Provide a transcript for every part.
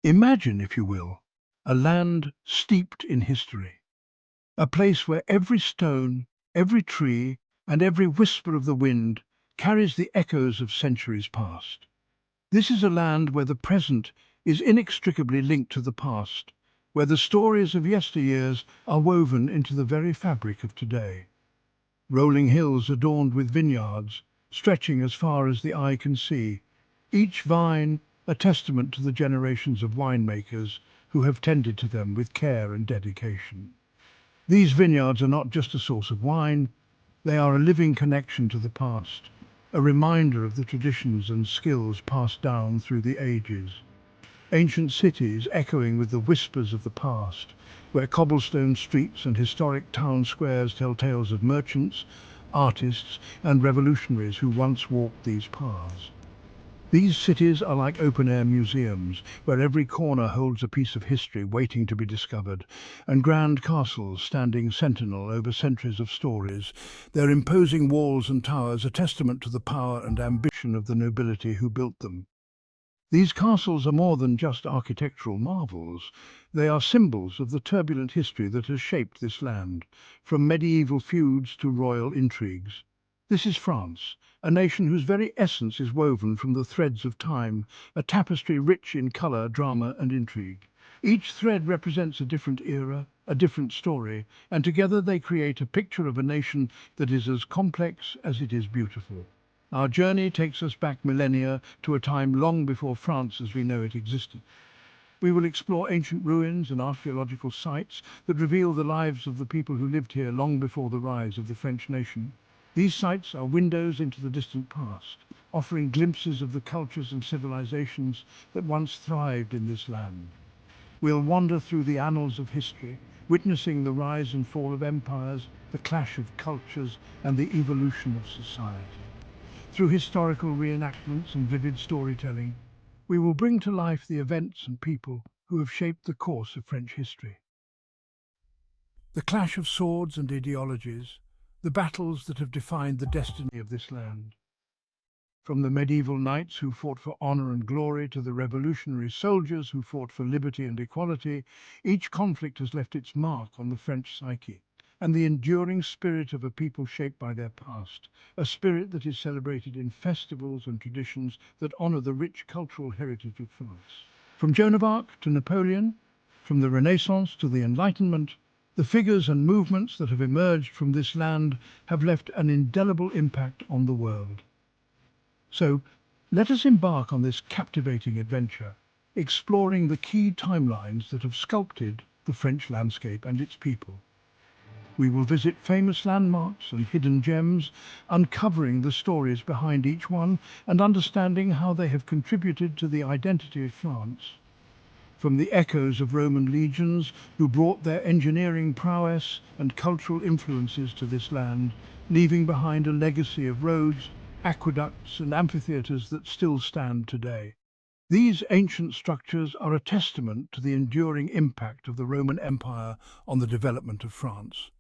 Imagine, if you will, a land steeped in history, a place where every stone, every tree, and every whisper of the wind carries the echoes of centuries past. This is a land where the present is inextricably linked to the past, where the stories of yesteryears are woven into the very fabric of today. Rolling hills adorned with vineyards, stretching as far as the eye can see, each vine a testament to the generations of winemakers who have tended to them with care and dedication. These vineyards are not just a source of wine, they are a living connection to the past, a reminder of the traditions and skills passed down through the ages. Ancient cities echoing with the whispers of the past, where cobblestone streets and historic town squares tell tales of merchants, artists, and revolutionaries who once walked these paths. These cities are like open-air museums, where every corner holds a piece of history waiting to be discovered, and grand castles standing sentinel over centuries of stories, their imposing walls and towers a testament to the power and ambition of the nobility who built them. These castles are more than just architectural marvels. They are symbols of the turbulent history that has shaped this land, from medieval feuds to royal intrigues. This is France, a nation whose very essence is woven from the threads of time, a tapestry rich in colour, drama and intrigue. Each thread represents a different era, a different story, and together they create a picture of a nation that is as complex as it is beautiful. Our journey takes us back millennia to a time long before France as we know it existed. We will explore ancient ruins and archaeological sites that reveal the lives of the people who lived here long before the rise of the French nation. These sites are windows into the distant past, offering glimpses of the cultures and civilizations that once thrived in this land. We'll wander through the annals of history, witnessing the rise and fall of empires, the clash of cultures, and the evolution of society. Through historical reenactments and vivid storytelling, we will bring to life the events and people who have shaped the course of French history. The clash of swords and ideologies, the battles that have defined the destiny of this land. From the medieval knights who fought for honor and glory to the revolutionary soldiers who fought for liberty and equality, each conflict has left its mark on the French psyche and the enduring spirit of a people shaped by their past, a spirit that is celebrated in festivals and traditions that honor the rich cultural heritage of France. From Joan of Arc to Napoleon, from the Renaissance to the Enlightenment, the figures and movements that have emerged from this land have left an indelible impact on the world. So, let us embark on this captivating adventure, exploring the key timelines that have sculpted the French landscape and its people. We will visit famous landmarks and hidden gems, uncovering the stories behind each one and understanding how they have contributed to the identity of France. From the echoes of Roman legions who brought their engineering prowess and cultural influences to this land, leaving behind a legacy of roads, aqueducts and amphitheatres that still stand today. These ancient structures are a testament to the enduring impact of the Roman Empire on the development of France.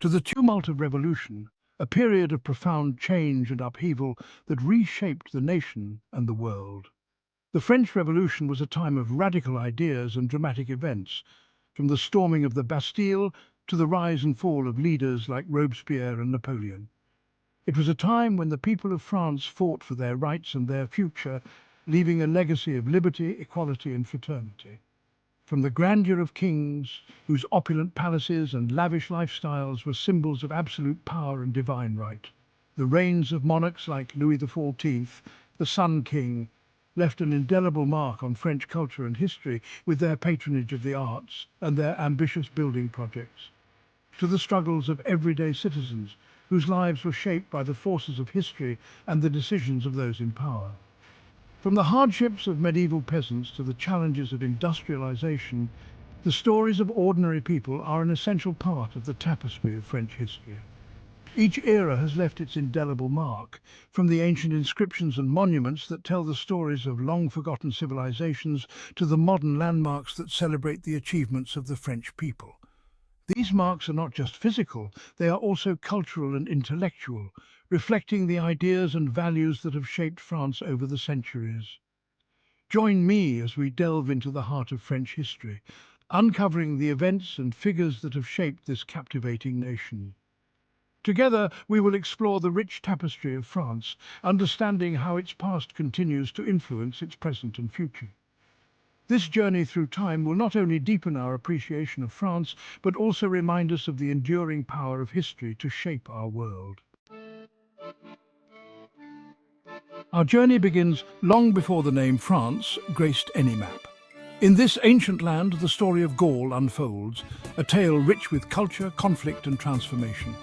To the tumult of revolution, a period of profound change and upheaval that reshaped the nation and the world. The French Revolution was a time of radical ideas and dramatic events, from the storming of the Bastille to the rise and fall of leaders like Robespierre and Napoleon. It was a time when the people of France fought for their rights and their future, leaving a legacy of liberty, equality and fraternity. From the grandeur of kings, whose opulent palaces and lavish lifestyles were symbols of absolute power and divine right, the reigns of monarchs like Louis XIV, the Sun King, left an indelible mark on French culture and history with their patronage of the arts and their ambitious building projects. To the struggles of everyday citizens, whose lives were shaped by the forces of history and the decisions of those in power. From the hardships of medieval peasants to the challenges of industrialization, the stories of ordinary people are an essential part of the tapestry of French history. Each era has left its indelible mark, from the ancient inscriptions and monuments that tell the stories of long-forgotten civilizations to the modern landmarks that celebrate the achievements of the French people. These marks are not just physical, they are also cultural and intellectual, reflecting the ideas and values that have shaped France over the centuries. Join me as we delve into the heart of French history, uncovering the events and figures that have shaped this captivating nation. Together, we will explore the rich tapestry of France, understanding how its past continues to influence its present and future. This journey through time will not only deepen our appreciation of France, but also remind us of the enduring power of history to shape our world. Our journey begins long before the name France graced any map. In this ancient land, the story of Gaul unfolds, a tale rich with culture, conflict and transformation.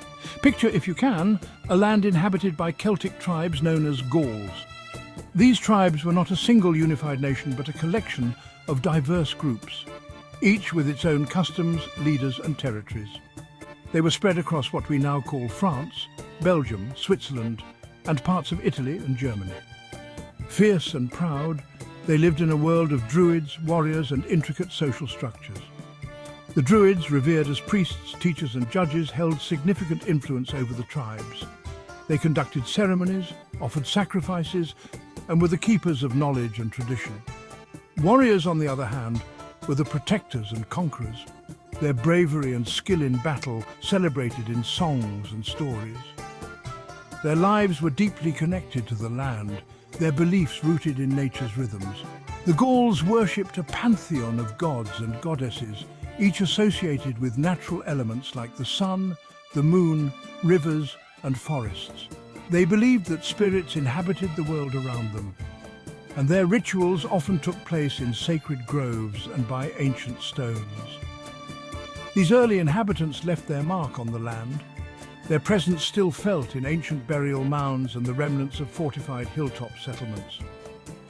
Picture, if you can, a land inhabited by Celtic tribes known as Gauls. These tribes were not a single unified nation, but a collection of diverse groups, each with its own customs, leaders and territories. They were spread across what we now call France, Belgium, Switzerland, and parts of Italy and Germany. Fierce and proud, they lived in a world of druids, warriors, and intricate social structures. The druids, revered as priests, teachers, and judges, held significant influence over the tribes. They conducted ceremonies, offered sacrifices, and were the keepers of knowledge and tradition. Warriors, on the other hand, were the protectors and conquerors, their bravery and skill in battle celebrated in songs and stories. Their lives were deeply connected to the land, their beliefs rooted in nature's rhythms. The Gauls worshipped a pantheon of gods and goddesses, each associated with natural elements like the sun, the moon, rivers, and forests. They believed that spirits inhabited the world around them, and their rituals often took place in sacred groves and by ancient stones. These early inhabitants left their mark on the land, their presence still felt in ancient burial mounds and the remnants of fortified hilltop settlements.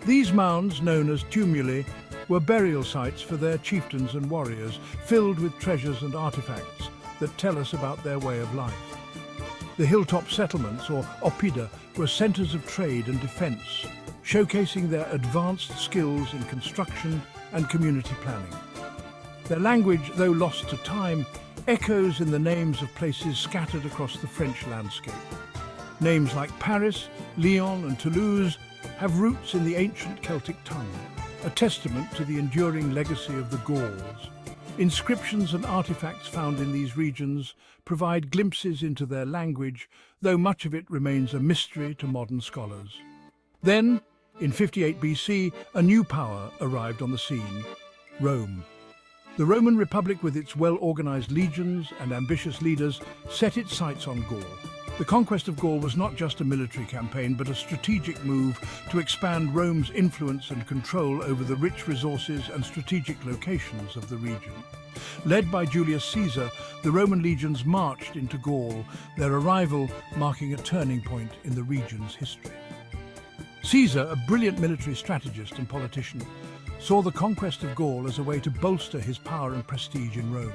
These mounds, known as tumuli, were burial sites for their chieftains and warriors, filled with treasures and artifacts that tell us about their way of life. The hilltop settlements, or oppida, were centres of trade and defence, showcasing their advanced skills in construction and community planning. Their language, though lost to time, echoes in the names of places scattered across the French landscape. Names like Paris, Lyon and Toulouse have roots in the ancient Celtic tongue, a testament to the enduring legacy of the Gauls. Inscriptions and artifacts found in these regions provide glimpses into their language, though much of it remains a mystery to modern scholars. Then, in 58 BC, a new power arrived on the scene: Rome. The Roman Republic, with its well-organized legions and ambitious leaders, set its sights on Gaul. The conquest of Gaul was not just a military campaign, but a strategic move to expand Rome's influence and control over the rich resources and strategic locations of the region. Led by Julius Caesar, the Roman legions marched into Gaul, their arrival marking a turning point in the region's history. Caesar, a brilliant military strategist and politician, saw the conquest of Gaul as a way to bolster his power and prestige in Rome.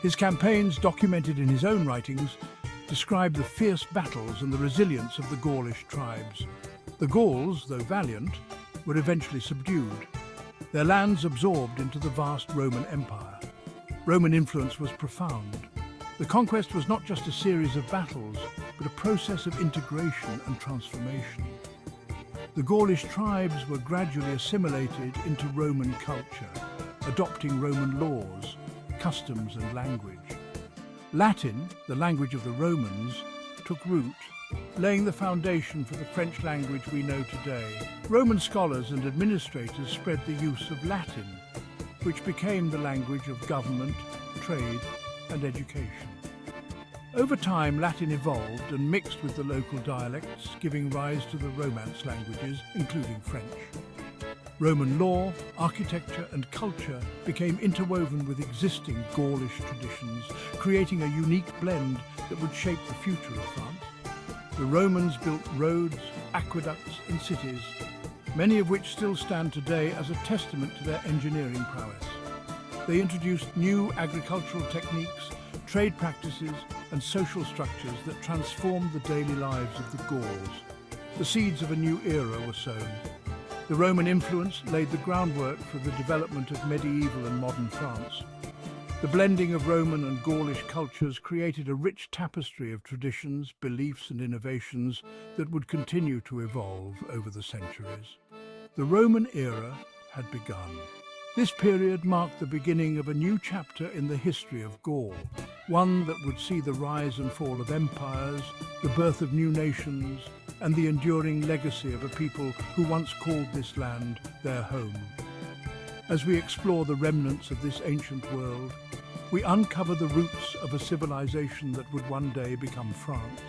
His campaigns, documented in his own writings, describe the fierce battles and the resilience of the Gaulish tribes. The Gauls, though valiant, were eventually subdued, their lands absorbed into the vast Roman Empire. Roman influence was profound. The conquest was not just a series of battles, but a process of integration and transformation. The Gaulish tribes were gradually assimilated into Roman culture, adopting Roman laws, customs and language. Latin, the language of the Romans, took root, laying the foundation for the French language we know today. Roman scholars and administrators spread the use of Latin, which became the language of government, trade and education. Over time, Latin evolved and mixed with the local dialects, giving rise to the Romance languages, including French. Roman law, architecture and culture became interwoven with existing Gaulish traditions, creating a unique blend that would shape the future of France. The Romans built roads, aqueducts and cities, many of which still stand today as a testament to their engineering prowess. They introduced new agricultural techniques, trade practices and social structures that transformed the daily lives of the Gauls. The seeds of a new era were sown. The Roman influence laid the groundwork for the development of medieval and modern France. The blending of Roman and Gaulish cultures created a rich tapestry of traditions, beliefs and innovations that would continue to evolve over the centuries. The Roman era had begun. This period marked the beginning of a new chapter in the history of Gaul, one that would see the rise and fall of empires, the birth of new nations, and the enduring legacy of a people who once called this land their home. As we explore the remnants of this ancient world, we uncover the roots of a civilization that would one day become France.